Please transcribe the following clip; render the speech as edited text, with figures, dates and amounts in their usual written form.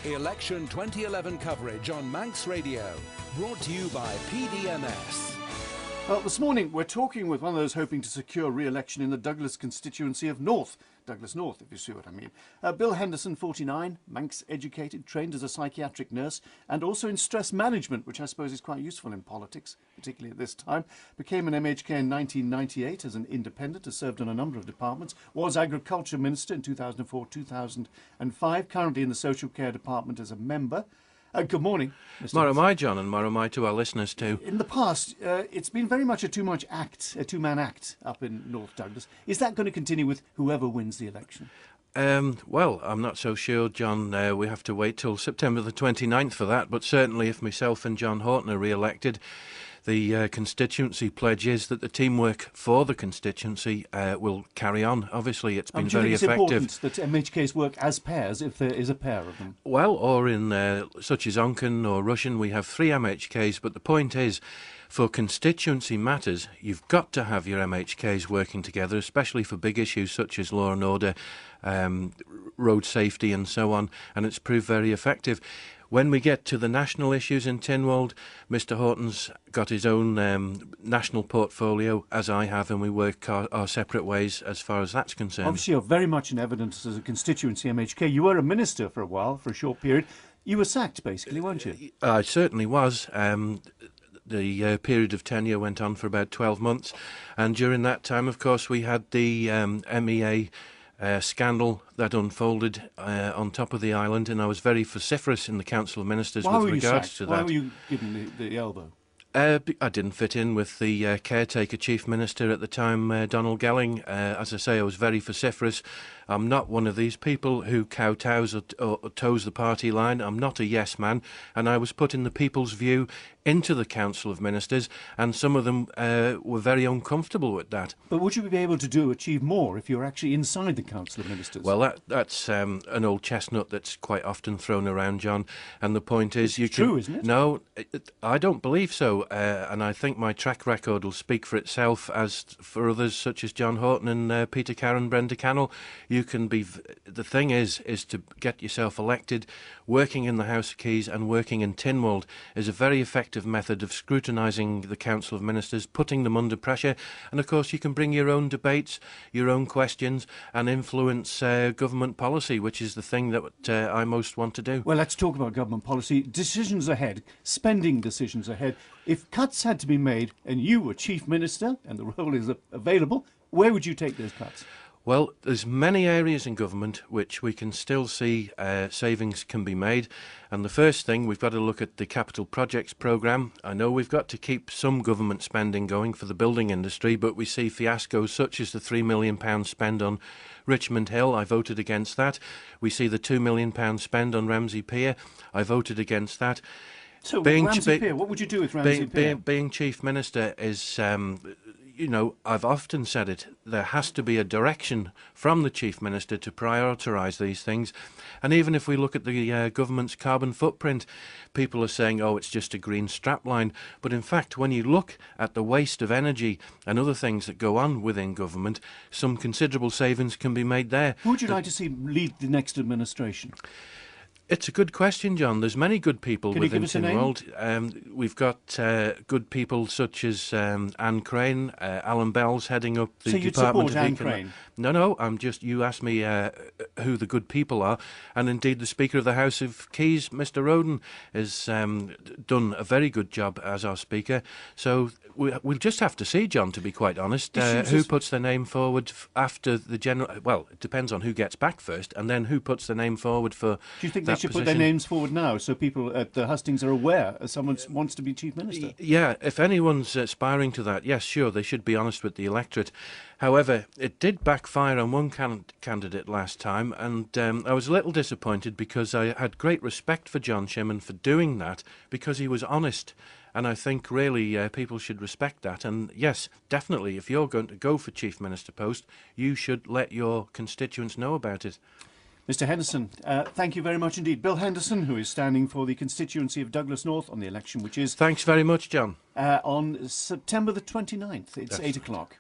Election 2011 coverage on Manx Radio. Brought to you by PDMS. Well, this morning we're talking with one of those hoping to secure re-election in the Douglas constituency of Douglas North, if you see what I mean. Bill Henderson, 49, Manx educated, trained as a psychiatric nurse and also in stress management, which I suppose is quite useful in politics, particularly at this time. Became an MHK in 1998 as an independent, has served on a number of departments, was Agriculture Minister in 2004-2005, currently in the Social Care Department as a member. Good morning, Mr. Maramai, John, and Maramai to our listeners too. In the past, it's been very much a two-man act up in North Douglas. Is that going to continue with whoever wins the election? Well, I'm not so sure, John. We have to wait till September the 29th for that, but certainly if myself and John Horton are re-elected, the constituency pledge is that the teamwork for the constituency will carry on. Obviously, it's been very effective. Do you think it's important that MHKs work as pairs, if there is a pair of them? Well, or in such as Onken or Russian, we have 3 MHKs, but the point is, for constituency matters, you've got to have your MHKs working together, especially for big issues such as law and order, road safety and so on, and it's proved very effective. When we get to the national issues in Tynwald, Mr Horton's got his own national portfolio, as I have, and we work our separate ways as far as that's concerned. Obviously, you're very much in evidence as a constituency MHK. You were a minister for a while, for a short period. You were sacked, basically, weren't you? I certainly was. The period of tenure went on for about 12 months, and during that time, of course, we had the MEA scandal that unfolded on top of the island, and I was very vociferous in the Council of Ministers with regards to that. Why were you given the elbow? I didn't fit in with the caretaker chief minister at the time, Donald Gelling. As I say, I was very vociferous. I'm not one of these people who kowtows or toes the party line. I'm not a yes man, and I was put in the people's view into the Council of Ministers, and some of them were very uncomfortable with that. But would you be able to achieve more if you were actually inside the Council of Ministers? Well, that's an old chestnut that's quite often thrown around, John, and the point is... It's true, isn't it? No, I don't believe so, and I think my track record will speak for itself, as for others such as John Horton and Peter Carron, Brenda Cannell. You can be... The thing is to get yourself elected. Working in the House of Keys and working in Tynwald is a very effective method of scrutinising the Council of Ministers, putting them under pressure, and of course you can bring your own debates, your own questions, and influence government policy, which is the thing that I most want to do. Well, let's talk about government policy. Decisions ahead, spending decisions ahead. If cuts had to be made and you were Chief Minister and the role is available, where would you take those cuts? Well, there's many areas in government which we can still see savings can be made. And the first thing, we've got to look at the capital projects programme. I know we've got to keep some government spending going for the building industry, but we see fiascos such as the £3 million spend on Richmond Hill. I voted against that. We see the £2 million spend on Ramsey Pier. I voted against that. So, Ramsey Pier, what would you do with Ramsey Pier? Being Chief Minister is... you know, I've often said it, there has to be a direction from the Chief Minister to prioritise these things. And even if we look at the government's carbon footprint, people are saying, oh, it's just a green strapline. But in fact, when you look at the waste of energy and other things that go on within government, some considerable savings can be made there. Who would you like to see lead the next administration? It's a good question, John. There's many good people within Tynwald. We've got good people such as Anne Crane, Alan Bell's heading up the Department of Economic... Crane? No, you asked me who the good people are, and indeed the Speaker of the House of Keys, Mr Roden, has done a very good job as our Speaker. So we'll just have to see, John, to be quite honest, who puts their name forward after the general... Well, it depends on who gets back first, and then who puts their name forward for... Do you think they should put their names forward now so people at the hustings are aware someone wants to be Chief Minister? Yeah, if anyone's aspiring to that, yes, sure, they should be honest with the electorate. However, it did backfire on one candidate last time, and I was a little disappointed because I had great respect for John Shimon for doing that, because he was honest. And I think really people should respect that. And yes, definitely, if you're going to go for Chief Minister post, you should let your constituents know about it. Mr Henderson, thank you very much indeed. Bill Henderson, who is standing for the constituency of Douglas North on the election, which is... Thanks very much, John. On September the 29th. It's 8 o'clock.